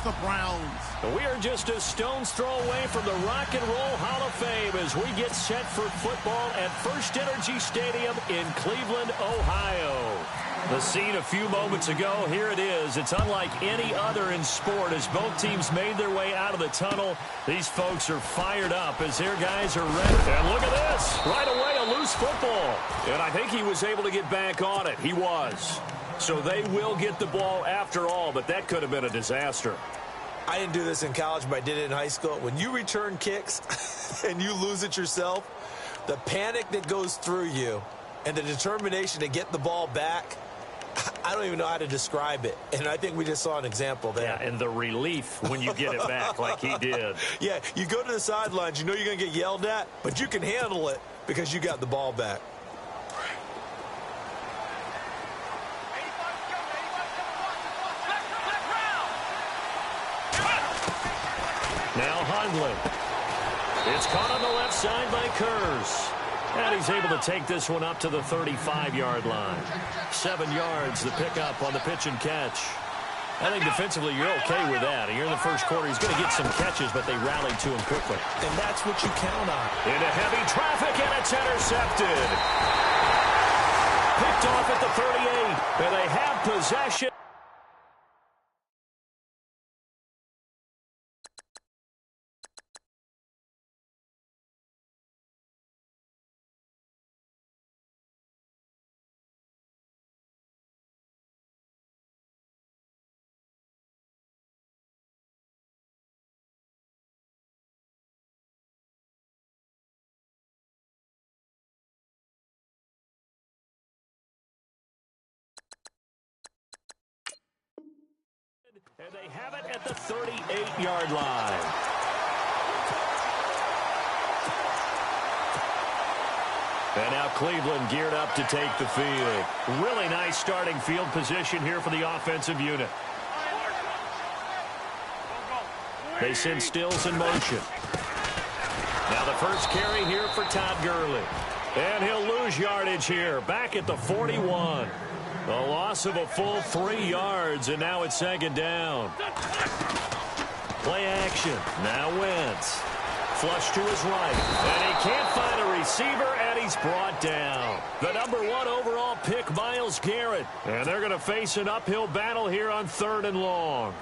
the Browns. We are just a stone's throw away from the Rock and Roll Hall of Fame as we get set for football at First Energy Stadium in Cleveland, Ohio. The scene a few moments ago, here it is. It's unlike any other in sport as both teams made their way out of the tunnel. These folks are fired up as their guys are ready. And look at this. Right away, a loose football. And I think he was able to get back on it. He was. So they will get the ball after all, but that could have been a disaster. I didn't do this in college, but I did it in high school. When you return kicks and you lose it yourself, the panic that goes through you and the determination to get the ball back, I don't even know how to describe it. And I think we just saw an example there. Yeah, and the relief when you get it back like he did. Yeah, you go to the sidelines, you know you're going to get yelled at, but you can handle it because you got the ball back. Now Hundley. It's caught on the left side by Kurz. And he's able to take this one up to the 35-yard line. 7 yards, the pickup on the pitch and catch. I think defensively you're okay with that. Here in the first quarter, he's going to get some catches, but they rallied to him quickly. And that's what you count on. Into heavy traffic, and it's intercepted. Picked off at the 38, and they have possession. And they have it at the 38-yard line. And now Cleveland geared up to take the field. Really nice starting field position here for the offensive unit. They send Stills in motion. Now the first carry here for Todd Gurley. And he'll lose yardage here, back at the 41. A loss of a full 3 yards, and now it's second down. Play action. Now Wentz. Flush to his right. And he can't find a receiver, and he's brought down. The number 1 overall pick, Myles Garrett. And they're going to face an uphill battle here on 3rd and long.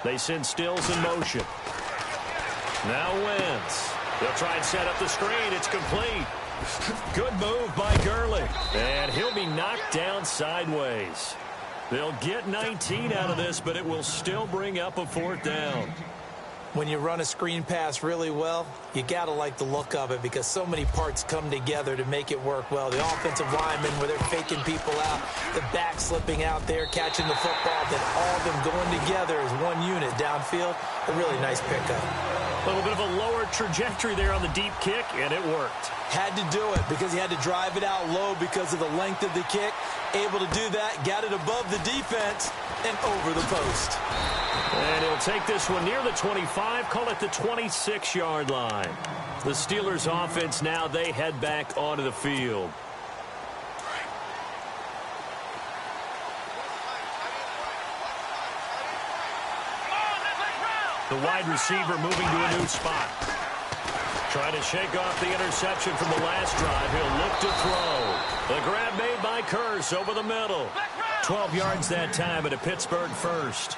They send Stills in motion. Now Wentz. They'll try and set up the screen. It's complete. Good move by Gurley. And he'll be knocked down sideways. They'll get 19 out of this, but it will still bring up a 4th down. When you run a screen pass really well, you got to like the look of it because so many parts come together to make it work well. The offensive linemen where they're faking people out, the back slipping out there, catching the football, then all of them going together as one unit downfield. A really nice pickup. A little bit of a lower trajectory there on the deep kick, and it worked. Had to do it because he had to drive it out low because of the length of the kick. Able to do that, got it above the defense and over the post. And he'll take this one near the 25, call it the 26-yard line. The Steelers offense now, they head back onto the field. The wide receiver moving to a new spot. Trying to shake off the interception from the last drive. He'll look to throw. The grab made by Kurz over the middle. 12 yards that time at a Pittsburgh first.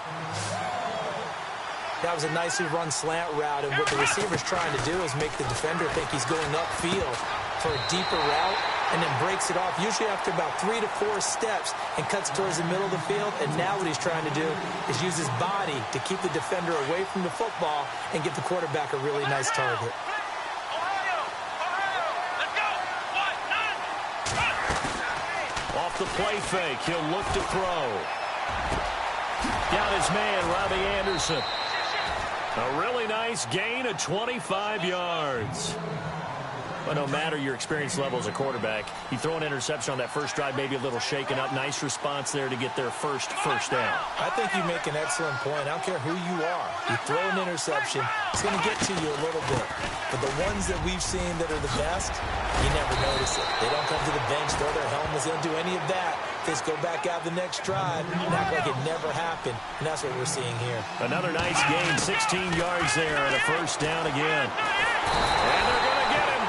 That was a nicely run slant route, and what the receiver's trying to do is make the defender think he's going upfield for a deeper route and then breaks it off, usually after about 3 to 4 steps, and cuts towards the middle of the field. And now what he's trying to do is use his body to keep the defender away from the football and give the quarterback a really nice target. Off the play fake, he'll look to throw. Down his man, Robbie Anderson. A really nice gain of 25 yards. But no matter your experience level as a quarterback, you throw an interception on that first drive, maybe a little shaken up. Nice response there to get their first down. I think you make an excellent point. I don't care who you are. You throw an interception, it's going to get to you a little bit. But the ones that we've seen that are the best, you never notice it. They don't come to the bench, throw their helmets. They don't do any of that. They just go back out the next drive and act like it never happened. And that's what we're seeing here. Another nice gain, 16 yards there, and a first down again. And they're going to get him.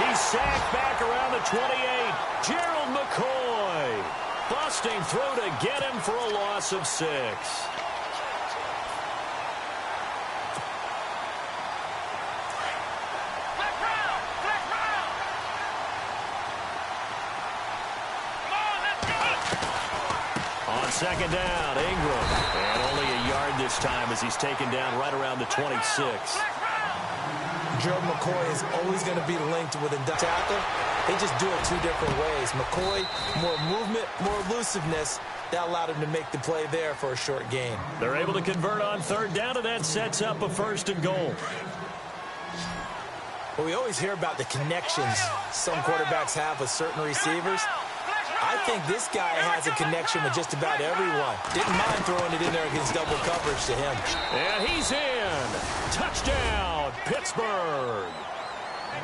He's sacked back around the 28. Gerald McCoy busting through to get him for a loss of 6. On second down, Ingram. And only a yard this time as he's taken down right around the 26. Gerald McCoy is always going to be linked with a tackle. They just do it 2 different ways. McCoy, more movement, more elusiveness. That allowed him to make the play there for a short gain. They're able to convert on third down, and that sets up a first and goal. Well, we always hear about the connections some quarterbacks have with certain receivers. I think this guy has a connection with just about everyone. Didn't mind throwing it in there against double coverage to him. And he's in. Touchdown, Pittsburgh.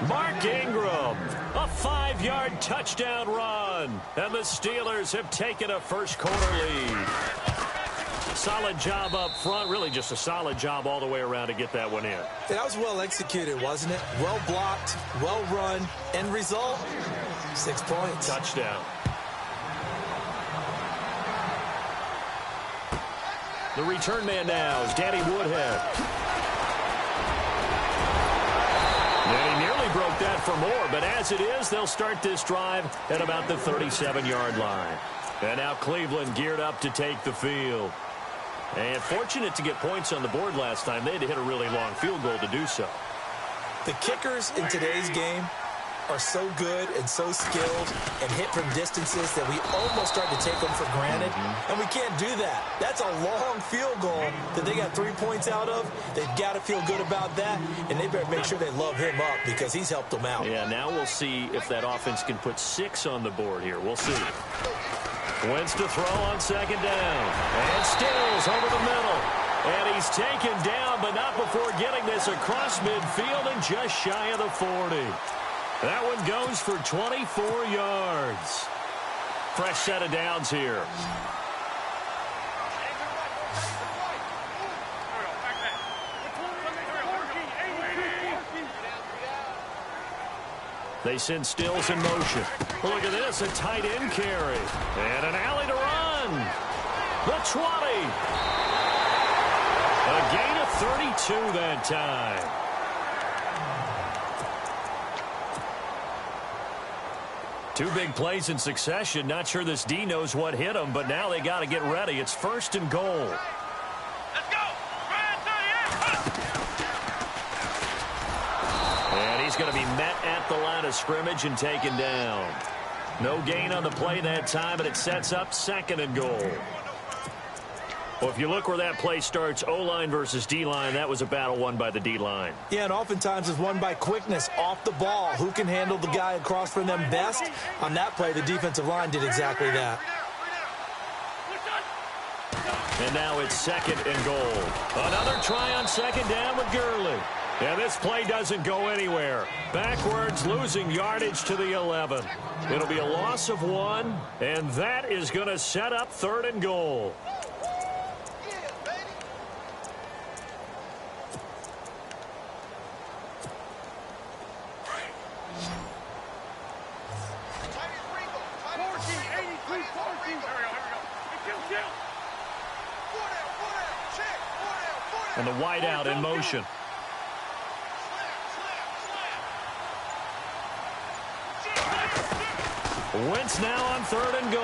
Mark Ingram, a 5-yard touchdown run. And the Steelers have taken a first-quarter lead. Solid job up front. Really just a solid job all the way around to get that one in. That was well executed, wasn't it? Well blocked, well run. End result, 6 points. Touchdown. The return man now is Danny Woodhead. And he nearly broke that for more, but as it is, they'll start this drive at about the 37-yard line. And now Cleveland geared up to take the field. And fortunate to get points on the board last time. They had to hit a really long field goal to do so. The kickers in today's game are so good and so skilled and hit from distances that we almost start to take them for granted. And we can't do that. That's a long field goal that they got 3 points out of. They've got to feel good about that, and they better make sure they love him up because he's helped them out. Yeah, now we'll see if that offense can put 6 on the board here. We'll see. Wentz to throw on second down. And Stills over the middle. And he's taken down, but not before getting this across midfield and just shy of the 40. That one goes for 24 yards. Fresh set of downs here. They send Stills in motion. Look at this, a tight end carry. And an alley to run. The 20. A gain of 32 that time. Two big plays in succession. Not sure this D knows what hit him, but now they got to get ready. It's first and goal. Let's go. And he's going to be met at the line of scrimmage and taken down. No gain on the play that time, and it sets up second and goal. Well, if you look where that play starts, O-line versus D-line, that was a battle won by the D-line. Yeah, and oftentimes it's won by quickness off the ball. Who can handle the guy across from them best? On that play, the defensive line did exactly that. And now it's second and goal. Another try on second down with Gurley. And this play doesn't go anywhere. Backwards, losing yardage to the 11. It'll be a loss of 1, and that is going to set up third and goal. And the wideout in motion. Wentz now on third and goal.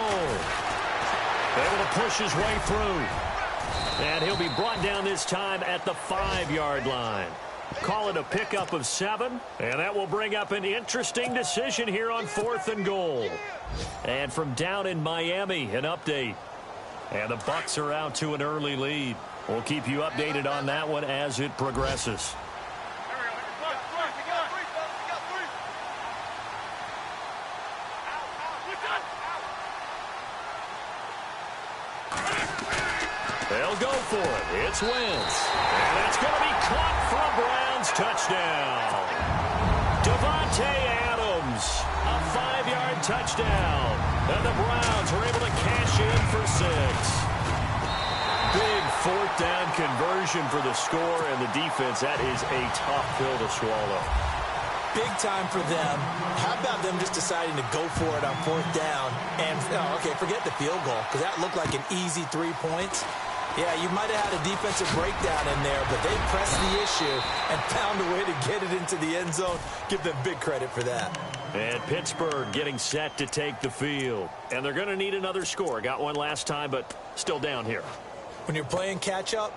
Able to push his way through. And he'll be brought down this time at the 5-yard line. Call it a pickup of 7. And that will bring up an interesting decision here on fourth and goal. And from down in Miami, an update. And the Bucs are out to an early lead. We'll keep you updated on that one as it progresses. They'll go for it. It's Wentz. And it's going to be caught for a Browns touchdown. Davante Adams, a 5-yard touchdown. And the Browns are able to cash in for 6. Big 4th down conversion for the score, and the defense, that is a tough pill to swallow. Big time for them. How about them just deciding to go for it on 4th down? And, okay, forget the field goal, because that looked like an easy 3 points. Yeah, you might have had a defensive breakdown in there, but they pressed the issue and found a way to get it into the end zone. Give them big credit for that. And Pittsburgh getting set to take the field. And they're going to need another score. Got one last time, but still down here. When you're playing catch-up,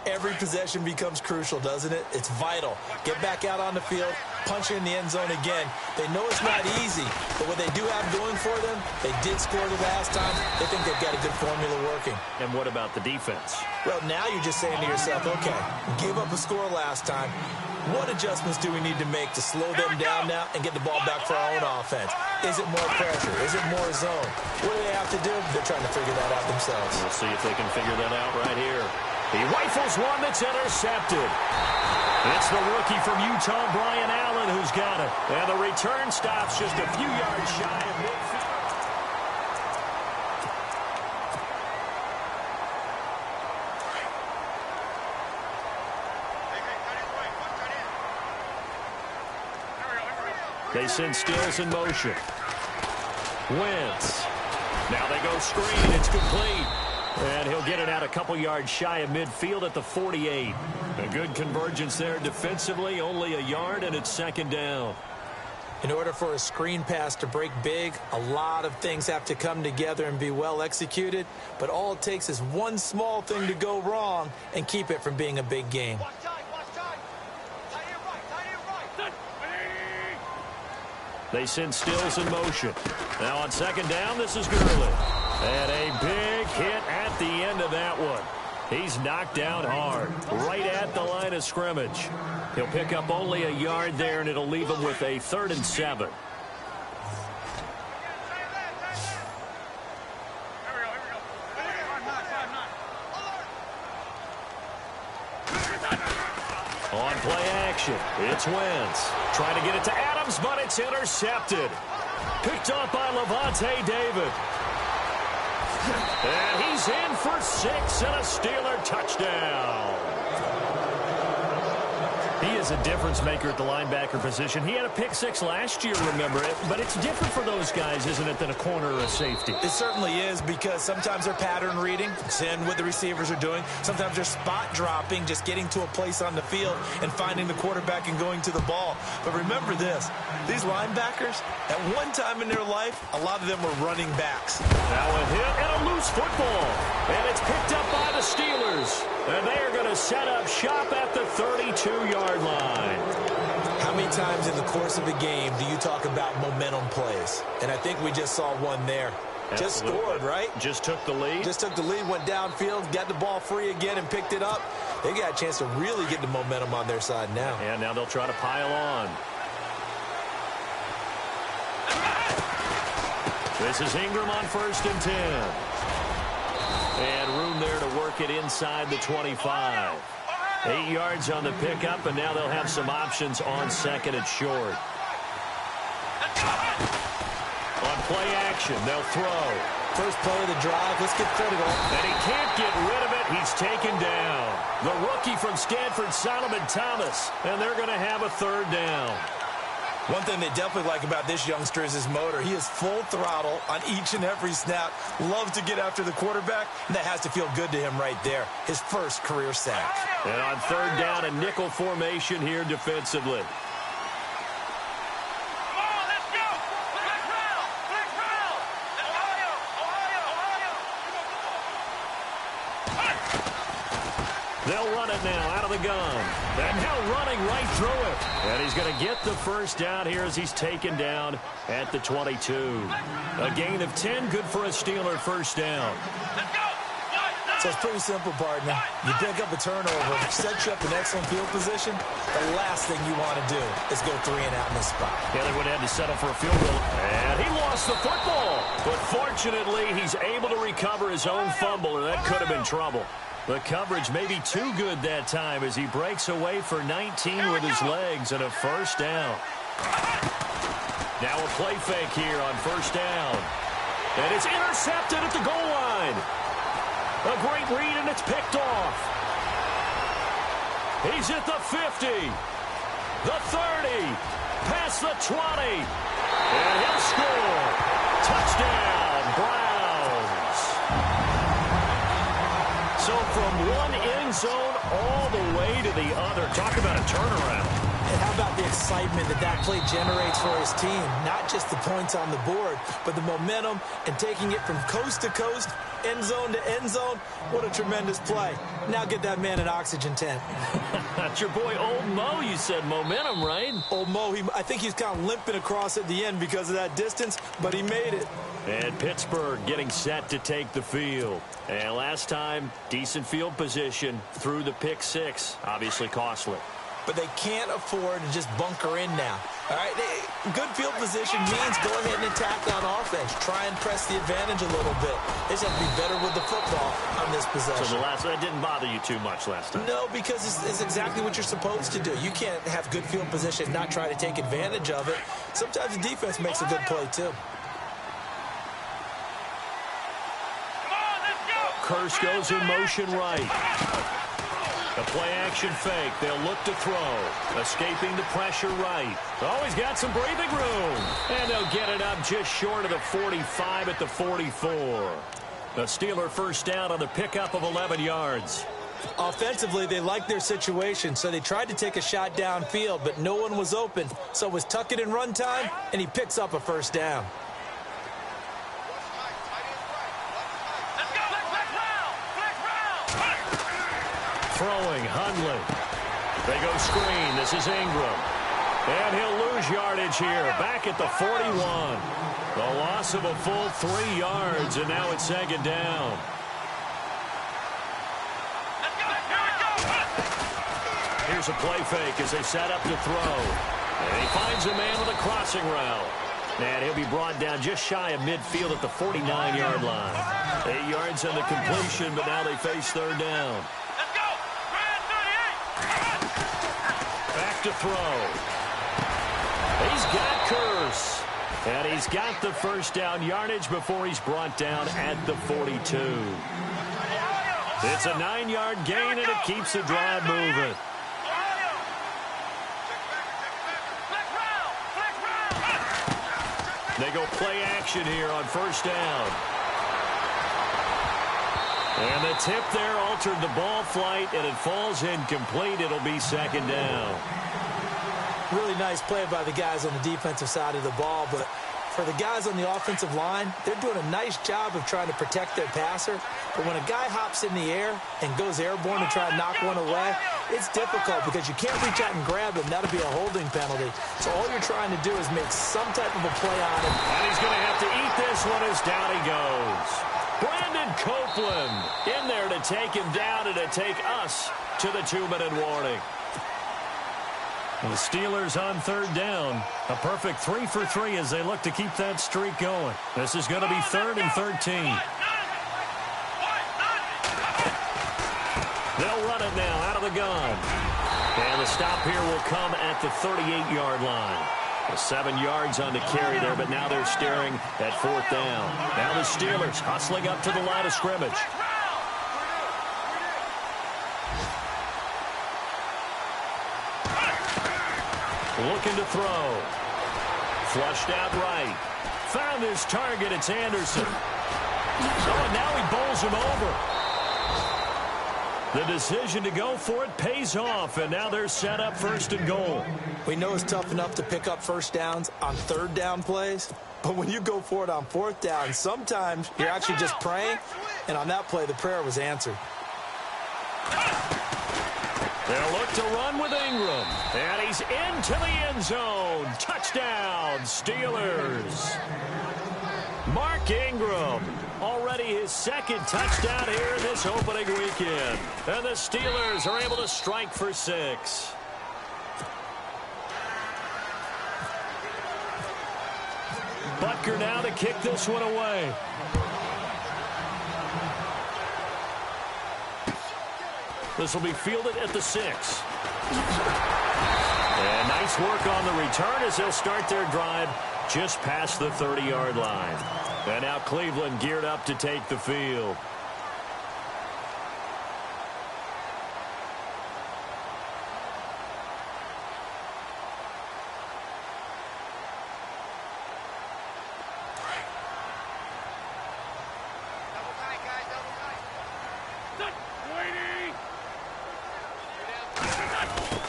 every possession becomes crucial, doesn't it? It's vital. Get back out on the field, punch in the end zone again. They know it's not easy, but what they do have going for them, they did score the last time. They think they've got a good formula working. And what about the defense? Well, now you're just saying to yourself, okay, give up a score last time. What adjustments do we need to make to slow them down now and get the ball back for our own offense? Is it more pressure? Is it more zone? What do they have to do? They're trying to figure that out themselves. We'll see if they can figure that out right here. He rifles one that's intercepted. It's the rookie from Utah, Brian Allen, who's got it. And the return stops just a few yards shy of midfield. They send Stills in motion. Wentz. Now they go screen. It's complete. And he'll get it out a couple yards shy of midfield at the 48. A good convergence there defensively, only a yard, and it's 2nd down. In order for a screen pass to break big, a lot of things have to come together and be well executed. But all it takes is one small thing to go wrong and keep it from being a big game. They send Stills in motion. Now on 2nd down, this is Gurley. And a big hit at the end of that one. He's knocked down hard, right at the line of scrimmage. He'll pick up only a yard there, and it'll leave him with a 3rd and 7. On play action, it's Wentz. Trying to get it to Adams, but it's intercepted. Picked up by Levante David. And he's in for 6 and a Steeler touchdown. He is a difference maker at the linebacker position. He had a pick 6 last year, remember it. But it's different for those guys, isn't it, than a corner or a safety? It certainly is, because sometimes they're pattern reading, seeing what the receivers are doing. Sometimes they're spot dropping, just getting to a place on the field and finding the quarterback and going to the ball. But remember this, these linebackers, at one time in their life, a lot of them were running backs. Now a hit and a loose football. And it's picked up by the Steelers. And they are going to set up shop at the 32-yard line. How many times in the course of a game do you talk about momentum plays? And I think we just saw one there. Absolutely. Just scored, right? Just took the lead. Just took the lead, went downfield, got the ball free again and picked it up. They got a chance to really get the momentum on their side now. And now they'll try to pile on. This is Ingram on 1st and 10. And room there to work it inside the 25. 8 yards on the pickup, and now they'll have some options on 2nd and short. On play action, they'll throw. First play of the drive, let's get critical. And he can't get rid of it. He's taken down. The rookie from Stanford, Solomon Thomas. And they're going to have a 3rd down. One thing they definitely like about this youngster is his motor. He is full throttle on each and every snap. Loves to get after the quarterback, and that has to feel good to him right there. His first career sack. And on 3rd down, a nickel formation here defensively. They'll run it now out of the gun. And now running right through it. And he's going to get the 1st down here as he's taken down at the 22. A gain of 10, good for a Steeler 1st down. So it's pretty simple, partner. You pick up a turnover, set you up in excellent field position. The last thing you want to do is go 3 and out in this spot. Yeah, they would have to settle for a field goal. And he lost the football. But fortunately, he's able to recover his own fumble, and that could have been trouble. The coverage may be too good that time as he breaks away for 19 with his legs and a first down. Now a play fake here on first down. And it's intercepted at the goal line. A great read, and it's picked off. He's at the 50, the 30, past the 20, and he'll score. Touchdown, Browns. So from one end zone all the way to the other. Talk about a turnaround. And how about the excitement that play generates for his team? Not just the points on the board, but the momentum and taking it from coast to coast, end zone to end zone. What a tremendous play. Now get that man an oxygen tent. That's your boy Old Mo. You said momentum, right? Old Mo, I think he's kind of limping across at the end because of that distance, but he made it. And Pittsburgh getting set to take the field. And last time, decent field position through the pick six. Obviously costly. But they can't afford to just bunker in now. All right, good field position means go ahead and attack on offense. Try and press the advantage a little bit. They just have to be better with the football on this possession. So that didn't bother you too much last time? No, because it's exactly what you're supposed to do. You can't have good field position and not try to take advantage of it. Sometimes the defense makes a good play, too. Curse goes in motion right. A play-action fake. They'll look to throw. Escaping the pressure right. Oh, he's got some breathing room. And they'll get it up just short of the 45 at the 44. The Steeler first down on the pickup of 11 yards. Offensively, they liked their situation, so they tried to take a shot downfield, but no one was open. So it was tuck it in run time, and he picks up a first down. Throwing, Hundley. They go screen. This is Ingram. And he'll lose yardage here. Back at the 41. The loss of a full 3 yards, and now it's second down. Here's a play fake as they set up to throw. And he finds a man with a crossing route. And he'll be brought down just shy of midfield at the 49-yard line. 8 yards on the completion, but now they face third down. Back to throw. He's got Curse. And he's got the first down yardage before he's brought down at the 42. It's a 9-yard gain, and it keeps the drive moving. They go play action here on first down. And the tip there altered the ball flight, and it falls incomplete. It'll be second down. Really nice play by the guys on the defensive side of the ball, but for the guys on the offensive line, they're doing a nice job of trying to protect their passer. But when a guy hops in the air and goes airborne to try and knock one away, it's difficult because you can't reach out and grab him. That'll be a holding penalty. So all you're trying to do is make some type of a play on him. And he's going to have to eat this one as down he goes. Brandon Copeland in there to take him down and to take us to the 2-minute warning. The Steelers on third down. A perfect 3 for 3 as they look to keep that streak going. This is going to be 3rd and 13. They'll run it now out of the gun. And the stop here will come at the 38-yard line. 7 yards on the carry there, but now they're staring at 4th down. Now the Steelers hustling up to the line of scrimmage. Looking to throw. Flushed out right. Found his target. It's Anderson. Oh, and now he bowls him over. The decision to go for it pays off, and now they're set up 1st and goal. We know it's tough enough to pick up first downs on third down plays, but when you go for it on 4th down, sometimes you're actually just praying, and on that play, the prayer was answered. They'll look to run with Ingram, and he's into the end zone. Touchdown, Steelers. Mark Ingram, already his 2nd touchdown here in this opening weekend. And the Steelers are able to strike for 6. Butker now to kick this one away. This will be fielded at the 6. And nice work on the return as they'll start their drive just past the 30-yard line. And now Cleveland geared up to take the field.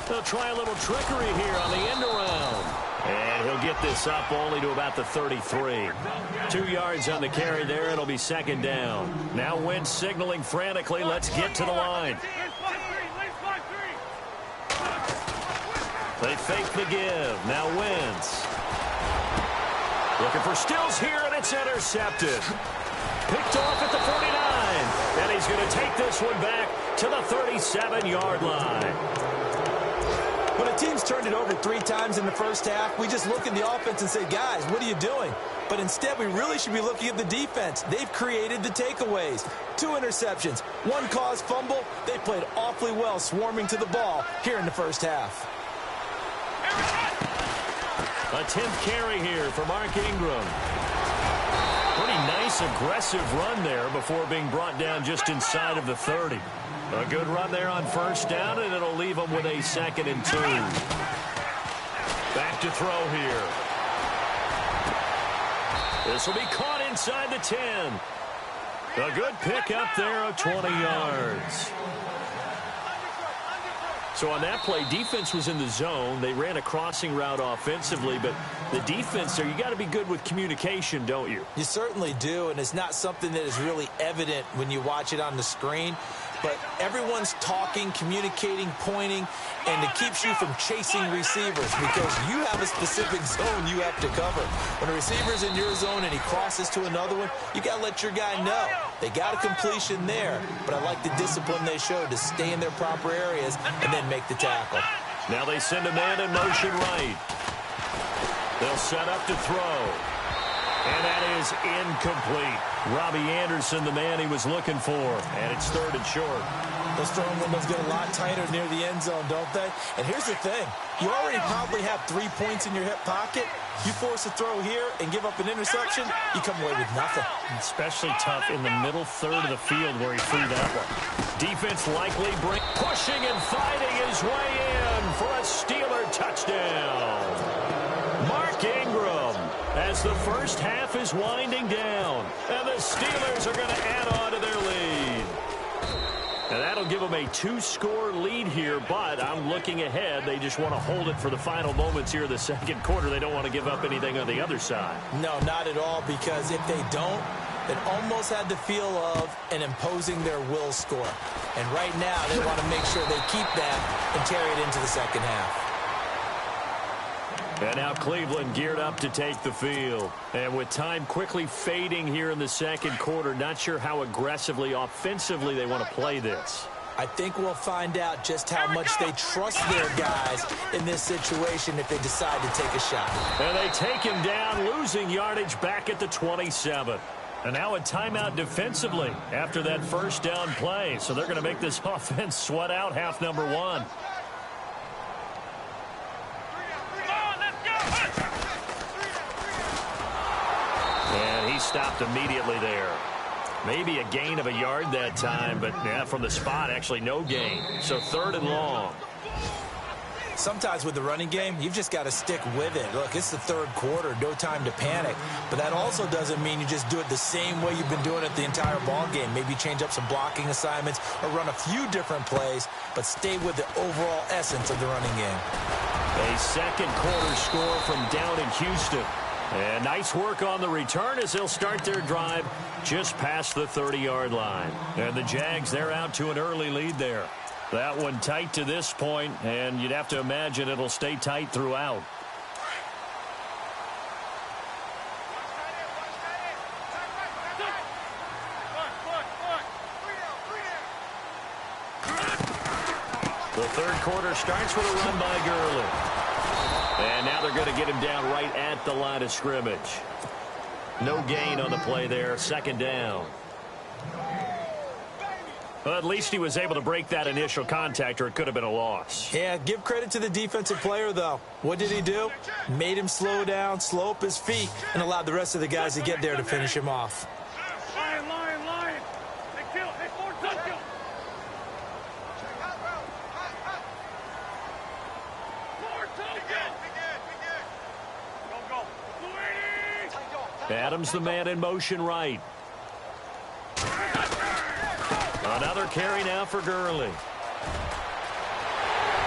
They'll try a little trickery here on the end around. And he'll get this up only to about the 33. 2 yards on the carry there. It'll be second down. Now Wentz signaling frantically. Let's get to the line. They fake the give. Now Wentz. Looking for Stills here, and it's intercepted. Picked off at the 49. And he's going to take this one back to the 37-yard line. When a team's turned it over 3 times in the first half, we just look at the offense and say, guys, what are you doing? But instead, we really should be looking at the defense. They've created the takeaways. 2 interceptions, 1 caused fumble. They played awfully well swarming to the ball here in the first half. A 10th carry here for Mark Ingram. Pretty nice, aggressive run there before being brought down just inside of the 30. A good run there on first down, and it'll leave them with a 2nd and 2. Back to throw here. This will be caught inside the 10. A good pick up there of 20 yards. So on that play, defense was in the zone. They ran a crossing route offensively, but the defense there, you got to be good with communication, don't you? You certainly do, and it's not something that is really evident when you watch it on the screen. But everyone's talking, communicating, pointing, and it keeps you from chasing receivers because you have a specific zone you have to cover. When a receiver's in your zone and he crosses to another one, you got to let your guy know. They got a completion there, but I like the discipline they showed to stay in their proper areas and then make the tackle. Now they send a man in motion right. They'll set up to throw. And that is incomplete. Robbie Anderson, the man he was looking for. And it's 3rd and short. Those throwing windows get a lot tighter near the end zone, don't they? And here's the thing. You already probably have 3 points in your hip pocket. You force a throw here and give up an interception, you come away with nothing. Especially tough in the middle third of the field where he threw that one. Defense likely pushing and fighting his way in for a Steeler touchdown. Mark Ingram, as the first half is winding down, and the Steelers are going to add on to their lead. And that'll give them a 2-score lead here, but I'm looking ahead. They just want to hold it for the final moments here of the second quarter. They don't want to give up anything on the other side. No, not at all, because if they don't, it almost had the feel of an imposing their will score. And right now, they want to make sure they keep that and carry it into the second half. And now Cleveland geared up to take the field. And with time quickly fading here in the second quarter, not sure how aggressively, offensively they want to play this. I think we'll find out just how much they trust their guys in this situation if they decide to take a shot. And they take him down, losing yardage back at the 27. And now a timeout defensively after that first down play. So they're going to make this offense sweat out half number 1. And he stopped immediately there. Maybe a gain of a yard that time, but yeah, from the spot, actually no gain. So 3rd and long. Sometimes with the running game, you've just got to stick with it. Look, it's the 3rd quarter, no time to panic. But that also doesn't mean you just do it the same way you've been doing it the entire ball game. Maybe change up some blocking assignments or run a few different plays, but stay with the overall essence of the running game. A second quarter score from down in Houston. And nice work on the return as they'll start their drive just past the 30-yard line. And the Jags, they're out to an early lead there. That one tight to this point, and you'd have to imagine it'll stay tight throughout. The third quarter starts with a run by Gurley. And now they're going to get him down right at the line of scrimmage. No gain on the play there, second down. Well, at least he was able to break that initial contact, or it could have been a loss. Yeah, give credit to the defensive player, though. What did he do? Made him slow down, slow up his feet, and allowed the rest of the guys to get there to finish him off. Lion, lion, lion. Hey, kill. Hey, forward, touch him. Forward, touch him. Go, go. Adams, the man in motion right. Another carry now for Gurley.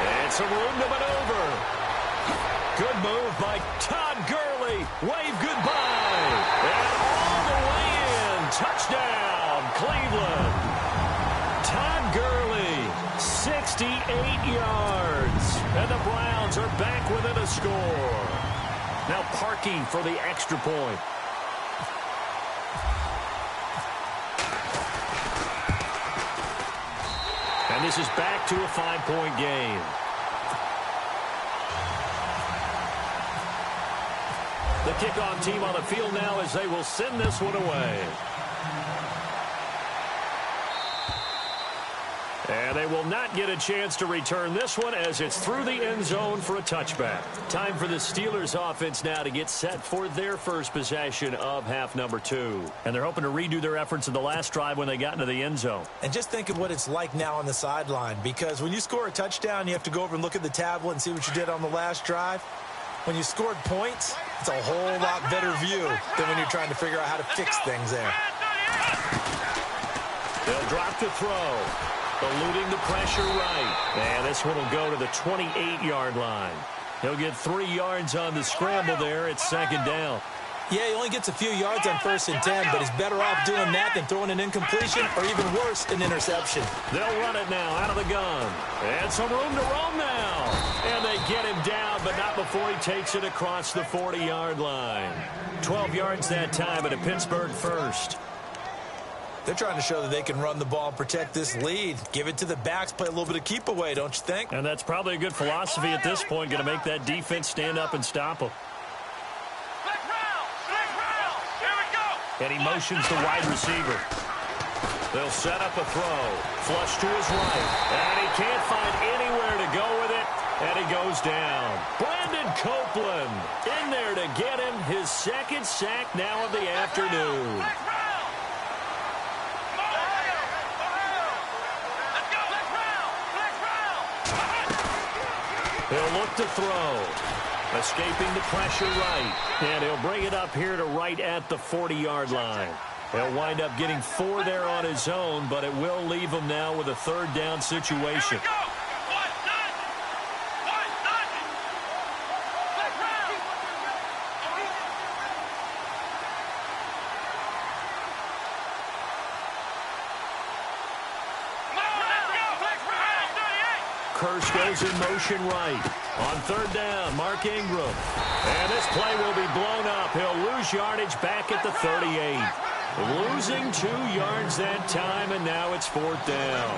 And some room to maneuver. Good move by Todd Gurley. Wave goodbye. And all the way in. Touchdown, Cleveland. Todd Gurley, 68 yards. And the Browns are back within a score. Now parking for the extra point. And this is back to a 5-point game. The kickoff team on the field now as they will send this one away. And they will not get a chance to return this one as it's through the end zone for a touchback. Time for the Steelers offense now to get set for their first possession of half number 2. And they're hoping to redo their efforts in the last drive when they got into the end zone. And just think of what it's like now on the sideline, because when you score a touchdown, you have to go over and look at the tablet and see what you did on the last drive. When you scored points, it's a whole lot better view than when you're trying to figure out how to fix things there. They'll drop to throw. Eluding the pressure right. And this one will go to the 28-yard line. He'll get 3 yards on the scramble there. It's second down. Yeah, he only gets a few yards on 1st and 10, but he's better off doing that than throwing an incompletion or even worse, an interception. They'll run it now out of the gun. And some room to roam now. And they get him down, but not before he takes it across the 40-yard line. 12 yards that time at a Pittsburgh first. They're trying to show that they can run the ball, protect this lead. Give it to the backs, play a little bit of keep away, don't you think? And that's probably a good philosophy at this point, going to make that defense stand up and stop them. Here we go. And he motions the wide receiver. They'll set up a throw. Flush to his right. And he can't find anywhere to go with it. And he goes down. Brandon Copeland in there to get him his second sack now of the afternoon. He'll look to throw. Escaping the pressure right. And he'll bring it up here to right at the 40-yard line. He'll wind up getting 4 there on his own, but it will leave him now with a third down situation. Curse goes in motion right. On third down, Mark Ingram. And this play will be blown up. He'll lose yardage back at the 38. Losing 2 yards that time, and now it's 4th down.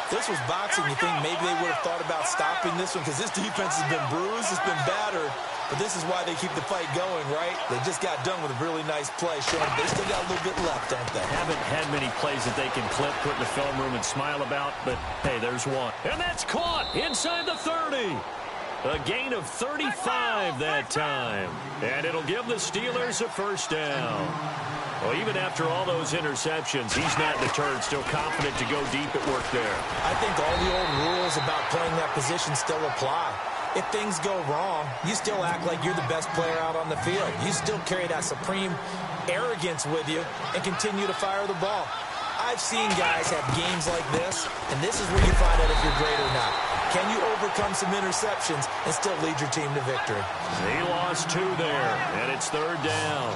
This was boxing. You think maybe they would have thought about stopping this one because this defense has been bruised, it's been battered. But this is why they keep the fight going, right? They just got done with a really nice play, showing they still got a little bit left, don't they? Haven't had many plays that they can clip, put in the film room, and smile about, but hey, there's one. And that's caught inside the 30. A gain of 35 that time. And it'll give the Steelers a first down. Well, even after all those interceptions, he's not deterred, still confident to go deep at work there. I think all the old rules about playing that position still apply. If things go wrong, you still act like you're the best player out on the field. You still carry that supreme arrogance with you and continue to fire the ball. I've seen guys have games like this, and this is where you find out if you're great or not. Can you overcome some interceptions and still lead your team to victory? He lost 2 there, and it's third down.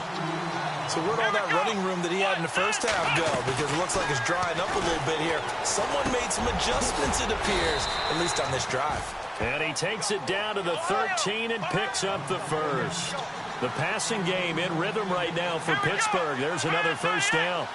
So where'd all that running room that he had in the first half go? Because it looks like it's drying up a little bit here. Someone made some adjustments, it appears, at least on this drive. And he takes it down to the 13 and picks up the first. The passing game in rhythm right now for Pittsburgh. There's another first down.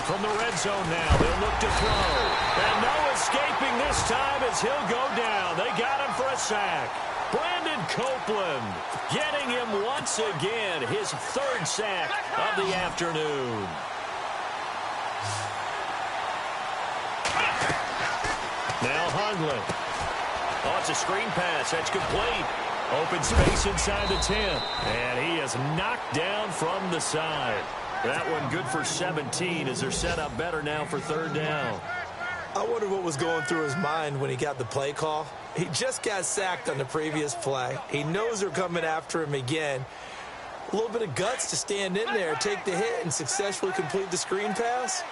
From the red zone now, they'll look to throw. And no escaping this time as he'll go down. They got him for a sack. Brandon Copeland getting him once again, his third sack of the afternoon. Now Hundley. Oh, it's a screen pass. That's complete. Open space inside the 10. And he is knocked down from the side. That one good for 17 as they're set up better now for third down. I wonder what was going through his mind when he got the play call. He just got sacked on the previous play. He knows they're coming after him again. A little bit of guts to stand in there, take the hit, and successfully complete the screen pass.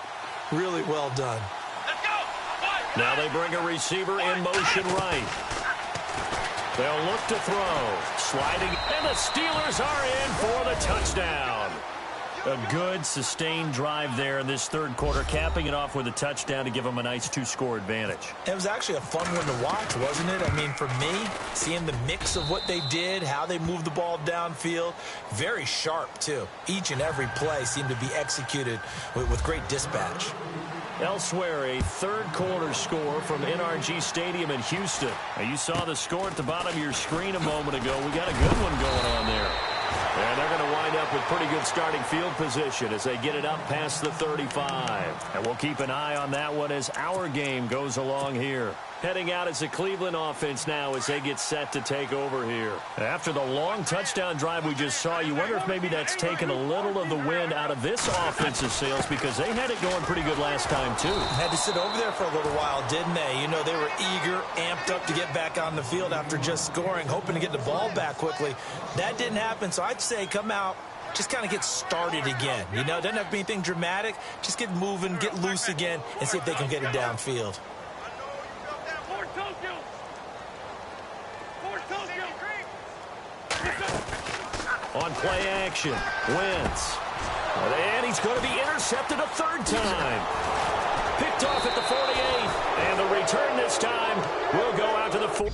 Really well done. Now they bring a receiver in motion right. They'll look to throw. Sliding, and the Steelers are in for the touchdown. A good, sustained drive there in this third quarter, capping it off with a touchdown to give them a nice 2-score advantage. It was actually a fun one to watch, wasn't it? I mean, for me, seeing the mix of what they did, how they moved the ball downfield, very sharp, too. Each and every play seemed to be executed with great dispatch. Elsewhere, a third quarter score from NRG Stadium in Houston. Now, you saw the score at the bottom of your screen a moment ago. We got a good one going on there. And they're going to wind up with pretty good starting field position as they get it up past the 35. And we'll keep an eye on that one as our game goes along here. Heading out as the Cleveland offense now as they get set to take over here. After the long touchdown drive we just saw, you wonder if maybe that's taken a little of the wind out of this offensive sails because they had it going pretty good last time too. Had to sit over there for a little while, didn't they? You know, they were eager, amped up to get back on the field after just scoring, hoping to get the ball back quickly. That didn't happen, so I'd say come out, just kind of get started again. You know, doesn't have to be anything dramatic. Just get moving, get loose again, and see if they can get it downfield. On play action, Wentz. And he's going to be intercepted a third time. Picked off at the 48, and the return this time will go out to the 4.